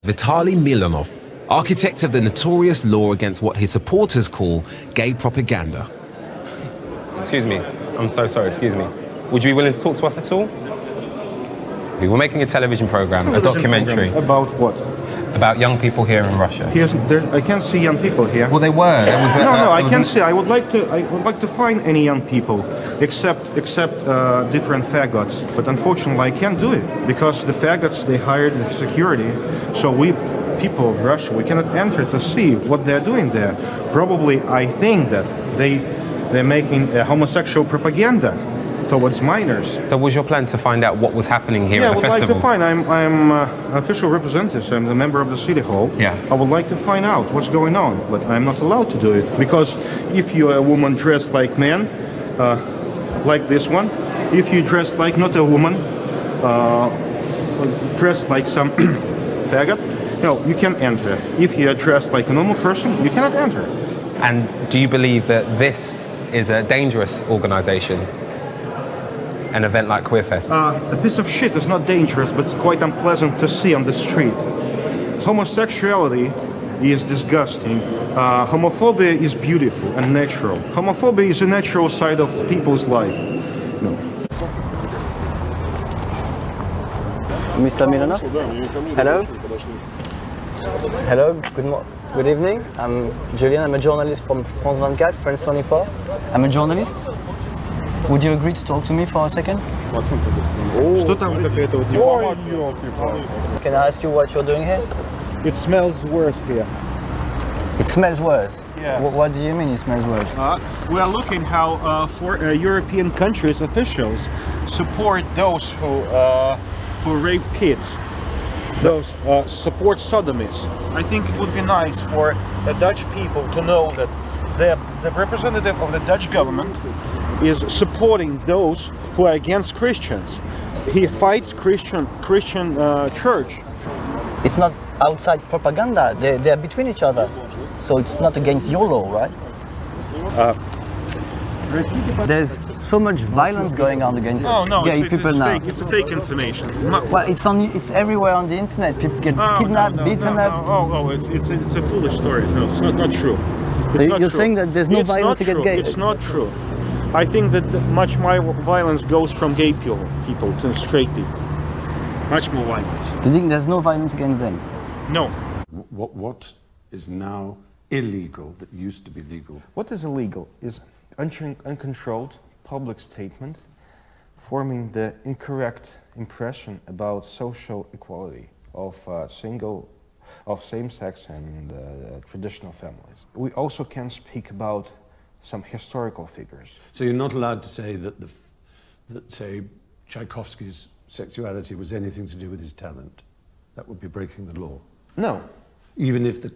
Vitaly Milinov, architect of the notorious law against what his supporters call gay propaganda. Excuse me, I'm so sorry, excuse me. Would you be willing to talk to us at all? We were making a television program, a documentary. About what? About young people here in Russia. I can't see young people here. Well, they were. I can't see. I would like to find any young people, except different faggots. But unfortunately, I can't do it because the faggots, they hired the security. So we, people of Russia, we cannot enter to see what they're doing there. Probably, I think that they're making homosexual propaganda towards minors. So was your plan to find out what was happening here at the festival? Yeah, I would like to find. I'm an official representative. I'm the member of the city hall. Yeah. I would like to find out what's going on, but I'm not allowed to do it because if you're a woman dressed like man, like this one, if you dressed like not a woman, dressed like some faggot, no, you can't enter. If you're dressed like a normal person, you cannot enter. And do you believe that this is a dangerous organization? An event like Queerfest? A piece of shit is not dangerous, but it's quite unpleasant to see on the street. Homosexuality is disgusting. Homophobia is beautiful and natural. Homophobia is a natural side of people's life. No. Mr. Milinov? Hello? Hello, good evening. I'm Julian, I'm a journalist from France 24, France 24. I'm a journalist. Would you agree to talk to me for a second? Can I ask you what you're doing here? It smells worse here. It smells worse? Yeah. What do you mean it smells worse? We are looking how European countries' officials support those who rape kids. Those support sodomies. I think it would be nice for the Dutch people to know that the representative of the Dutch government is supporting those who are against Christians. He fights Christian church. It's not outside propaganda. They're between each other. So it's not against your law, right? There's so much violence going on against gay people now. It's a fake information. Well, it's everywhere on the internet. People get kidnapped, beaten up. It's a foolish story. No, it's not true. So you're saying that there's no violence against gay? It's not true. I think that much more violence goes from gay people to straight people. Much more violence. Do you think there's no violence against them? No. What is now illegal that used to be legal? What is illegal is uncontrolled public statement forming the incorrect impression about social equality of same-sex and traditional families. We also can speak about some historical figures. So you're not allowed to say that say Tchaikovsky's sexuality was anything to do with his talent. That would be breaking the law. No. Even if the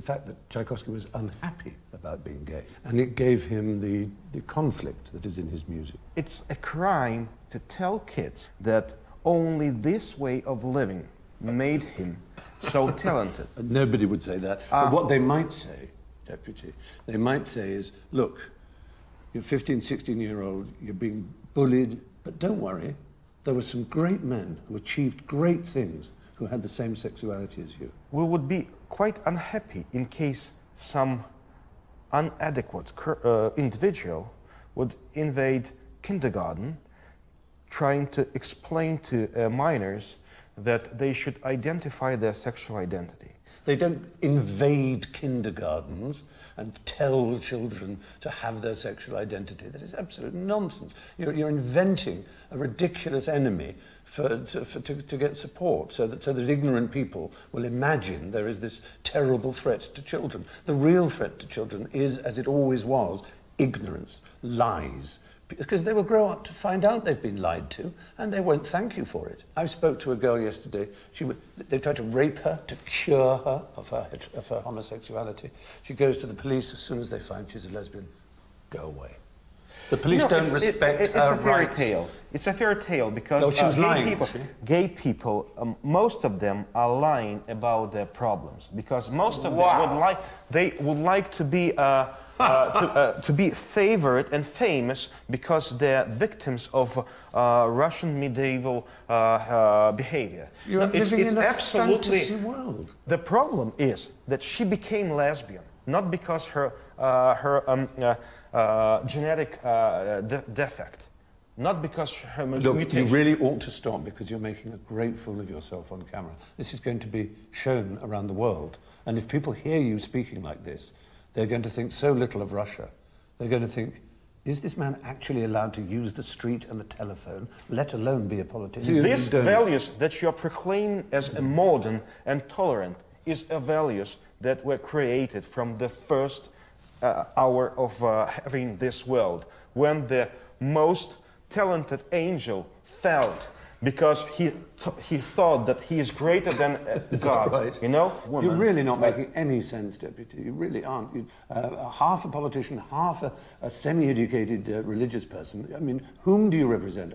fact that Tchaikovsky was unhappy about being gay, and it gave him the conflict that is in his music. It's a crime to tell kids that only this way of living made him so talented. Nobody would say that. But what they might say, Deputy, they might say is, look, you're 15, 16-year-old, you're being bullied, but don't worry, there were some great men who achieved great things who had the same sexuality as you. We would be quite unhappy in case some inadequate individual would invade kindergarten trying to explain to minors that they should identify their sexual identity. They don't invade kindergartens and tell children to have their sexual identity. That is absolute nonsense. You're inventing a ridiculous enemy to get support, so that ignorant people will imagine there is this terrible threat to children. The real threat to children is, as it always was, ignorance, lies. Because they will grow up to find out they've been lied to, and they won't thank you for it. I spoke to a girl yesterday. They tried to rape her to cure her of her homosexuality. She goes to the police as soon as they find she's a lesbian. Go away. The police don't respect it's her a fairy rights. tale. It's a fairy tale because No, she was lying, gay people, most of them are lying about their problems because most of them would like to be to be favored and famous because they're victims of Russian medieval behavior. You're living in a absolutely fantasy world. The problem is that she became lesbian not because her genetic defect, not because her Look, mutation. you really ought to stop because you're making a great fool of yourself on camera. This is going to be shown around the world. And if people hear you speaking like this, they're going to think so little of Russia. They're going to think, is this man actually allowed to use the street and the telephone, let alone be a politician? These values that you are proclaiming as a modern and tolerant is a values that were created from the first hour of having this world, when the most talented angel felt because he thought that he is greater than God, right? you know? You're really not making any sense, Deputy. You really aren't. Half a politician, half a semi-educated religious person. I mean, whom do you represent?